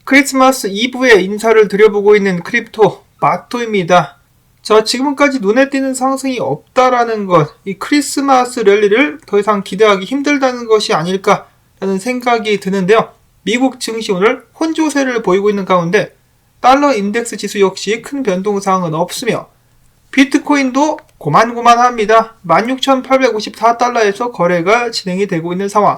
크리스마스 이브에 인사를 드려보고 있는 크립토 마토입니다. 자, 지금까지 눈에 띄는 상승이 없다라는 것, 이 크리스마스 랠리를 더 이상 기대하기 힘들다는 것이 아닐까라는 생각이 드는데요. 미국 증시 오늘 혼조세를 보이고 있는 가운데 달러 인덱스 지수 역시 큰 변동사항은 없으며 비트코인도 고만고만합니다. 16,854달러에서 거래가 진행이 되고 있는 상황.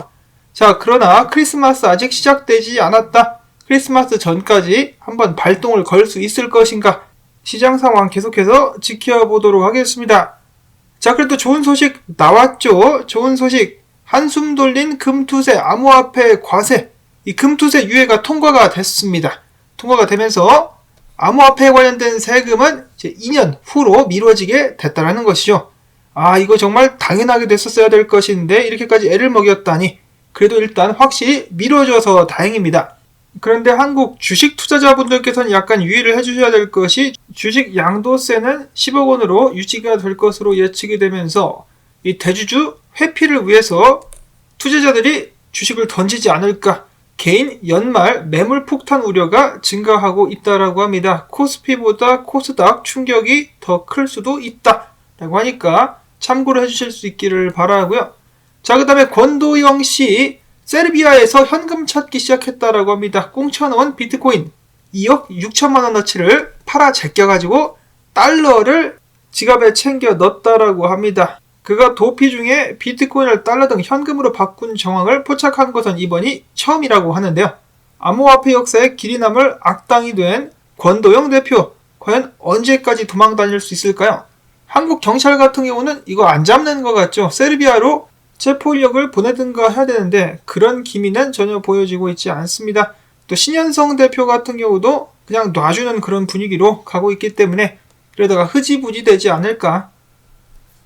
자, 그러나 크리스마스 아직 시작되지 않았다. 크리스마스 전까지 한번 발동을 걸 수 있을 것인가? 시장 상황 계속해서 지켜보도록 하겠습니다. 자, 그래도 좋은 소식 나왔죠. 좋은 소식. 한숨 돌린 금투세 암호화폐 과세. 이 금투세 유예가 통과가 됐습니다. 통과가 되면서 암호화폐에 관련된 세금은 이제 2년 후로 미뤄지게 됐다는 것이죠. 아, 이거 정말 당연하게 됐었어야 될 것인데 이렇게까지 애를 먹였다니. 그래도 일단 확실히 미뤄져서 다행입니다. 그런데 한국 주식 투자자분들께서는 약간 유의를 해주셔야 될 것이 주식 양도세는 10억 원으로 유지가 될 것으로 예측이 되면서 이 대주주 회피를 위해서 투자자들이 주식을 던지지 않을까, 개인 연말 매물 폭탄 우려가 증가하고 있다라고 합니다. 코스피보다 코스닥 충격이 더 클 수도 있다라고 하니까 참고를 해주실 수 있기를 바라고요. 자, 그 다음에 권도영 씨, 세르비아에서 현금 찾기 시작했다라고 합니다. 꽁쳐놓은 비트코인 2억 6천만 원어치를 팔아 제껴가지고 달러를 지갑에 챙겨 넣었다라고 합니다. 그가 도피 중에 비트코인을 달러 등 현금으로 바꾼 정황을 포착한 것은 이번이 처음이라고 하는데요. 암호화폐 역사에 길이 남을 악당이 된 권도영 대표, 과연 언제까지 도망 다닐 수 있을까요? 한국 경찰 같은 경우는 이거 안 잡는 것 같죠. 세르비아로 체포력을 보내든가 해야 되는데 그런 기미는 전혀 보여지고 있지 않습니다. 또 신현성 대표 같은 경우도 그냥 놔주는 그런 분위기로 가고 있기 때문에 그러다가 흐지부지 되지 않을까.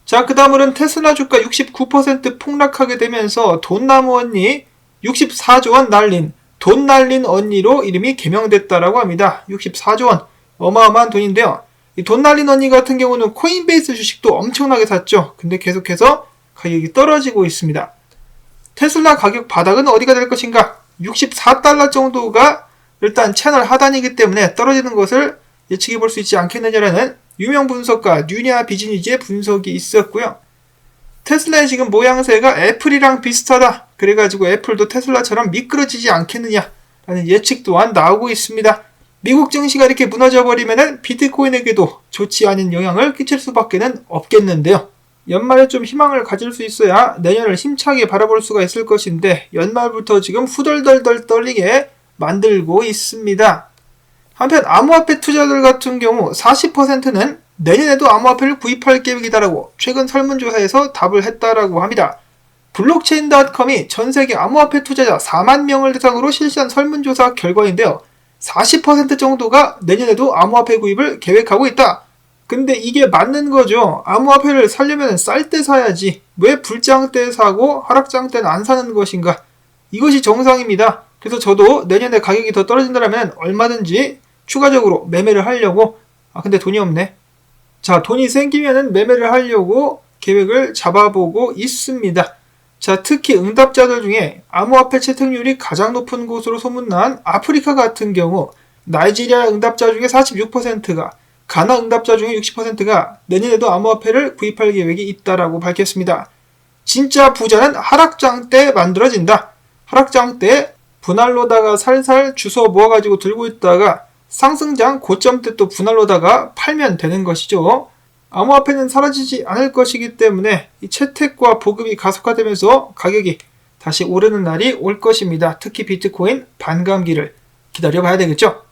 자, 그 다음으로는 테슬라 주가 69% 폭락하게 되면서 돈나무 언니 64조 원 날린, 돈 날린 언니로 이름이 개명됐다라고 합니다. 64조 원, 어마어마한 돈인데요. 이 돈 날린 언니 같은 경우는 코인베이스 주식도 엄청나게 샀죠. 근데 계속해서 가격이 떨어지고 있습니다. 테슬라 가격 바닥은 어디가 될 것인가? 64달러 정도가 일단 채널 하단이기 때문에 떨어지는 것을 예측해 볼 수 있지 않겠느냐라는 유명 분석가 뉴냐 비즈니즈의 분석이 있었고요. 테슬라의 지금 모양새가 애플이랑 비슷하다. 그래가지고 애플도 테슬라처럼 미끄러지지 않겠느냐라는 예측 또한 나오고 있습니다. 미국 증시가 이렇게 무너져버리면 비트코인에게도 좋지 않은 영향을 끼칠 수밖에 없겠는데요. 연말에 좀 희망을 가질 수 있어야 내년을 힘차게 바라볼 수가 있을 것인데 연말부터 지금 후덜덜덜 떨리게 만들고 있습니다. 한편 암호화폐 투자자들 같은 경우 40%는 내년에도 암호화폐를 구입할 계획이다라고 최근 설문조사에서 답을 했다라고 합니다. 블록체인.com이 전세계 암호화폐 투자자 4만 명을 대상으로 실시한 설문조사 결과인데요. 40% 정도가 내년에도 암호화폐 구입을 계획하고 있다. 근데 이게 맞는 거죠. 암호화폐를 사려면 쌀 때 사야지. 왜 불장 때 사고 하락장 때는 안 사는 것인가? 이것이 정상입니다. 그래서 저도 내년에 가격이 더 떨어진다면 얼마든지 추가적으로 매매를 하려고, 근데 돈이 없네. 자, 돈이 생기면은 매매를 하려고 계획을 잡아보고 있습니다. 자, 특히 응답자들 중에 암호화폐 채택률이 가장 높은 곳으로 소문난 아프리카 같은 경우 나이지리아 응답자 중에 46%가, 가나 응답자 중에 60%가 내년에도 암호화폐를 구입할 계획이 있다라고 밝혔습니다. 진짜 부자는 하락장 때 만들어진다. 하락장 때 분할로다가 살살 주워 모아가지고 들고 있다가 상승장 고점 때 또 분할로다가 팔면 되는 것이죠. 암호화폐는 사라지지 않을 것이기 때문에 이 채택과 보급이 가속화되면서 가격이 다시 오르는 날이 올 것입니다. 특히 비트코인 반감기를 기다려봐야 되겠죠.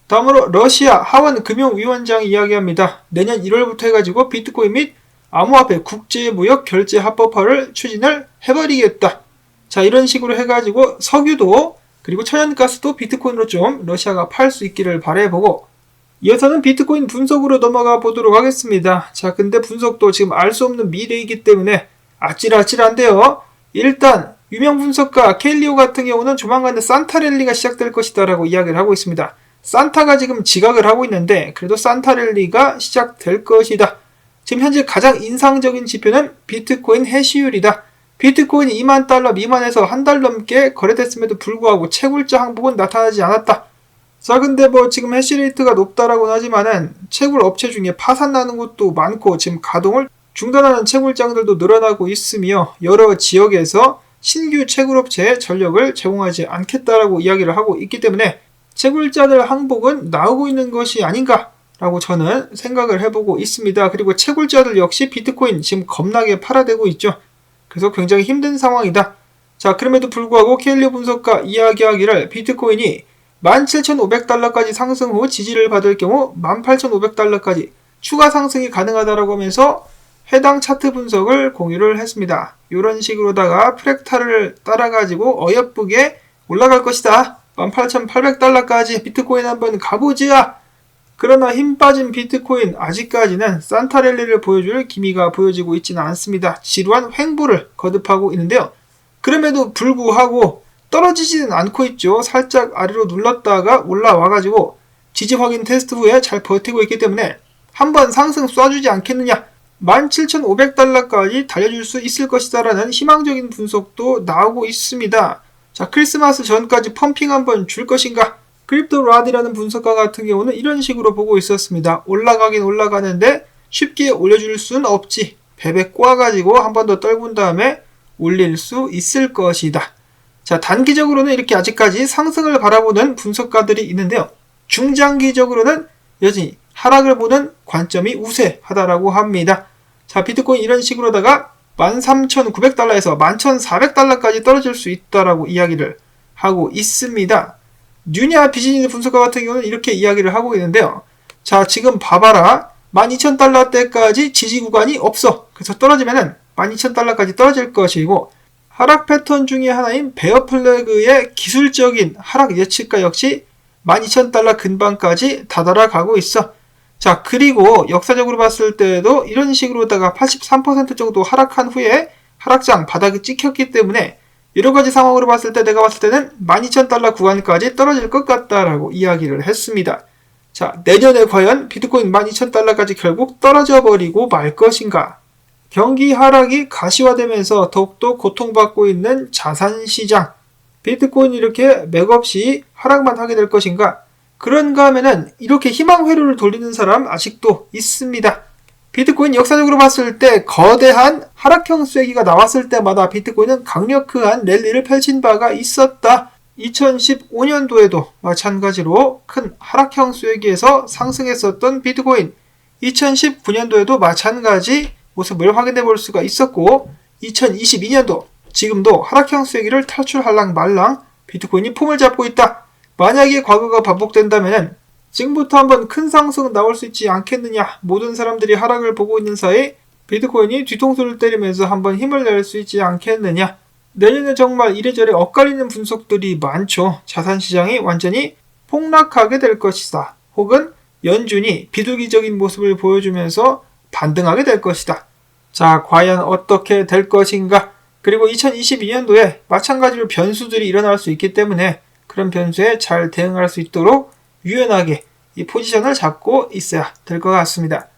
다음으로 러시아 하원 금융위원장이 이야기합니다. 내년 1월부터 해가지고 비트코인 및 암호화폐 국제무역 결제 합법화를 추진을 해버리겠다. 자, 이런 식으로 해가지고 석유도 그리고 천연가스도 비트코인으로 좀 러시아가 팔 수 있기를 바라보고, 이어서는 비트코인 분석으로 넘어가 보도록 하겠습니다. 자, 근데 분석도 지금 알 수 없는 미래이기 때문에 아찔아찔한데요. 일단 유명 분석가 켈리오 같은 경우는 조만간에 산타 랠리가 시작될 것이다 라고 이야기를 하고 있습니다. 산타가 지금 지각을 하고 있는데 그래도 산타 랠리가 시작될 것이다. 지금 현재 가장 인상적인 지표는 비트코인 해시율이다. 비트코인이 2만 달러 미만에서 한 달 넘게 거래됐음에도 불구하고 채굴자 항복은 나타나지 않았다. 자, 근데 지금 해시레이트가 높다라고는 하지만은 채굴 업체 중에 파산 나는 곳도 많고 지금 가동을 중단하는 채굴장들도 늘어나고 있으며 여러 지역에서 신규 채굴업체에 전력을 제공하지 않겠다라고 이야기를 하고 있기 때문에 채굴자들 항복은 나오고 있는 것이 아닌가라고 저는 생각을 해보고 있습니다. 그리고 채굴자들 역시 비트코인 지금 겁나게 팔아대고 있죠. 그래서 굉장히 힘든 상황이다. 자, 그럼에도 불구하고 케일리오 분석가 이야기하기를 비트코인이 17,500달러까지 상승 후 지지를 받을 경우 18,500달러까지 추가 상승이 가능하다라고 하면서 해당 차트 분석을 공유를 했습니다. 이런 식으로다가 프랙탈을 따라가지고 어여쁘게 올라갈 것이다. 18,800달러까지 비트코인 한번 가보자. 그러나 힘 빠진 비트코인 아직까지는 산타랠리를 보여줄 기미가 보여지고 있지는 않습니다. 지루한 횡보를 거듭하고 있는데요. 그럼에도 불구하고 떨어지지는 않고 있죠. 살짝 아래로 눌렀다가 올라와가지고 지지 확인 테스트 후에 잘 버티고 있기 때문에 한번 상승 쏴주지 않겠느냐. 17,500달러까지 달려줄 수 있을 것이다 라는 희망적인 분석도 나오고 있습니다. 자, 크리스마스 전까지 펌핑 한번 줄 것인가? 크립토라디라는 분석가 같은 경우는 이런 식으로 보고 있었습니다. 올라가긴 올라가는데 쉽게 올려줄 수는 없지. 베베 꼬아가지고 한 번 더 떨군 다음에 올릴 수 있을 것이다. 자, 단기적으로는 이렇게 아직까지 상승을 바라보는 분석가들이 있는데요. 중장기적으로는 여전히 하락을 보는 관점이 우세하다라고 합니다. 자, 비트코인 이런 식으로다가 13,900달러에서 11,400달러까지 떨어질 수 있다라고 이야기를 하고 있습니다. 뉴냐 비즈니스 분석가 같은 경우는 이렇게 이야기를 하고 있는데요. 자, 지금 봐봐라. 12,000달러대까지 지지 구간이 없어. 그래서 떨어지면은 12,000달러까지 떨어질 것이고 하락 패턴 중에 하나인 베어 플래그의 기술적인 하락 예측가 역시 12,000달러 근방까지 다다라가고 있어. 자, 그리고 역사적으로 봤을 때도 이런 식으로다가 83% 정도 하락한 후에 하락장 바닥이 찍혔기 때문에 여러가지 상황으로 봤을 때 내가 봤을 때는 12,000달러 구간까지 떨어질 것 같다라고 이야기를 했습니다. 자, 내년에 과연 비트코인 12,000달러까지 결국 떨어져 버리고 말 것인가? 경기 하락이 가시화되면서 더욱더 고통받고 있는 자산시장. 비트코인이 이렇게 맥없이 하락만 하게 될 것인가? 그런가 하면은 이렇게 희망 회로를 돌리는 사람 아직도 있습니다. 비트코인 역사적으로 봤을 때 거대한 하락형 쐐기가 나왔을 때마다 비트코인은 강력한 랠리를 펼친 바가 있었다. 2015년도에도 마찬가지로 큰 하락형 쐐기에서 상승했었던 비트코인, 2019년도에도 마찬가지 모습을 확인해 볼 수가 있었고 2022년도 지금도 하락형 쐐기를 탈출할랑 말랑 비트코인이 폼을 잡고 있다. 만약에 과거가 반복된다면 지금부터 한번 큰 상승은 나올 수 있지 않겠느냐. 모든 사람들이 하락을 보고 있는 사이 비트코인이 뒤통수를 때리면서 한번 힘을 낼 수 있지 않겠느냐. 내년에 정말 이래저래 엇갈리는 분석들이 많죠. 자산시장이 완전히 폭락하게 될 것이다. 혹은 연준이 비둘기적인 모습을 보여주면서 반등하게 될 것이다. 자, 과연 어떻게 될 것인가? 그리고 2022년도에 마찬가지로 변수들이 일어날 수 있기 때문에 그런 변수에 잘 대응할 수 있도록 유연하게 이 포지션을 잡고 있어야 될 것 같습니다.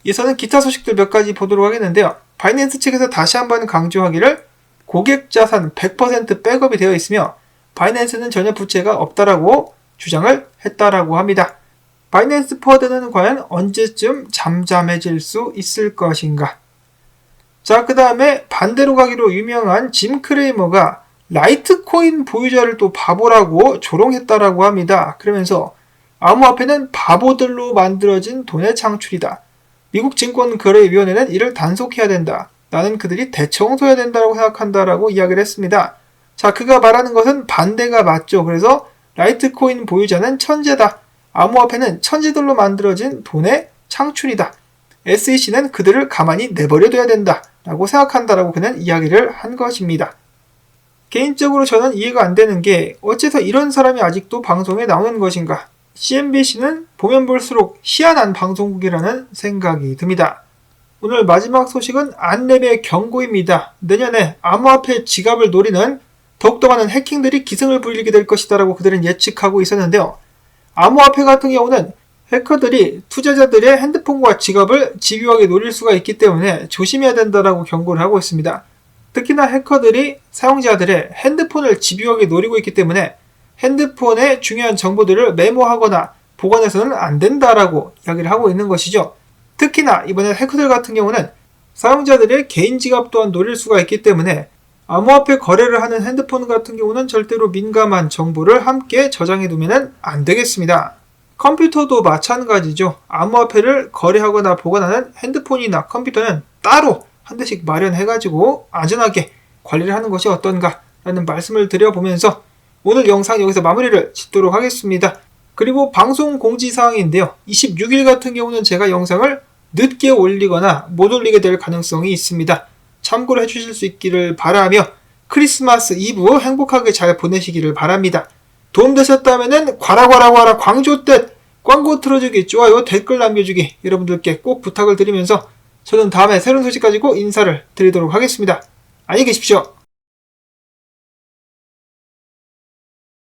이어서는 기타 소식들 몇 가지 보도록 하겠는데요. 바이낸스 측에서 다시 한번 강조하기를 고객 자산 100% 백업이 되어 있으며 바이낸스는 전혀 부채가 없다라고 주장을 했다라고 합니다. 바이낸스 퍼드는 과연 언제쯤 잠잠해질 수 있을 것인가? 자, 그 다음에 반대로 가기로 유명한 짐 크레이머가 라이트코인 보유자를 또 바보라고 조롱했다라고 합니다. 그러면서 암호화폐는 바보들로 만들어진 돈의 창출이다. 미국 증권거래위원회는 이를 단속해야 된다. 나는 그들이 대청소해야 된다고 생각한다라고 이야기를 했습니다. 자, 그가 말하는 것은 반대가 맞죠. 그래서 라이트코인 보유자는 천재다. 암호화폐는 천재들로 만들어진 돈의 창출이다. SEC는 그들을 가만히 내버려둬야 된다. 라고 생각한다라고 그는 이야기를 한 것입니다. 개인적으로 저는 이해가 안 되는 게 어째서 이런 사람이 아직도 방송에 나오는 것인가? CNBC는 보면 볼수록 희한한 방송국이라는 생각이 듭니다. 오늘 마지막 소식은 안랩의 경고입니다. 내년에 암호화폐 지갑을 노리는 더욱더 많은 해킹들이 기승을 부리게 될 것이다 라고 그들은 예측하고 있었는데요. 암호화폐 같은 경우는 해커들이 투자자들의 핸드폰과 지갑을 집요하게 노릴 수가 있기 때문에 조심해야 된다라고 경고를 하고 있습니다. 특히나 해커들이 사용자들의 핸드폰을 집요하게 노리고 있기 때문에 핸드폰의 중요한 정보들을 메모하거나 보관해서는 안 된다라고 이야기를 하고 있는 것이죠. 특히나 이번에 해커들 같은 경우는 사용자들의 개인 지갑 또한 노릴 수가 있기 때문에 암호화폐 거래를 하는 핸드폰 같은 경우는 절대로 민감한 정보를 함께 저장해 두면 안 되겠습니다. 컴퓨터도 마찬가지죠. 암호화폐를 거래하거나 보관하는 핸드폰이나 컴퓨터는 따로 한 대씩 마련해가지고 안전하게 관리를 하는 것이 어떤가 라는 말씀을 드려보면서 오늘 영상 여기서 마무리를 짓도록 하겠습니다. 그리고 방송 공지사항인데요. 26일 같은 경우는 제가 영상을 늦게 올리거나 못 올리게 될 가능성이 있습니다. 참고를 해주실 수 있기를 바라며 크리스마스 이브 행복하게 잘 보내시기를 바랍니다. 도움되셨다면 과라 광조댓 광고 틀어주기, 좋아요, 댓글 남겨주기 여러분들께 꼭 부탁을 드리면서 저는 다음에 새로운 소식 가지고 인사를 드리도록 하겠습니다. 안녕히 계십시오.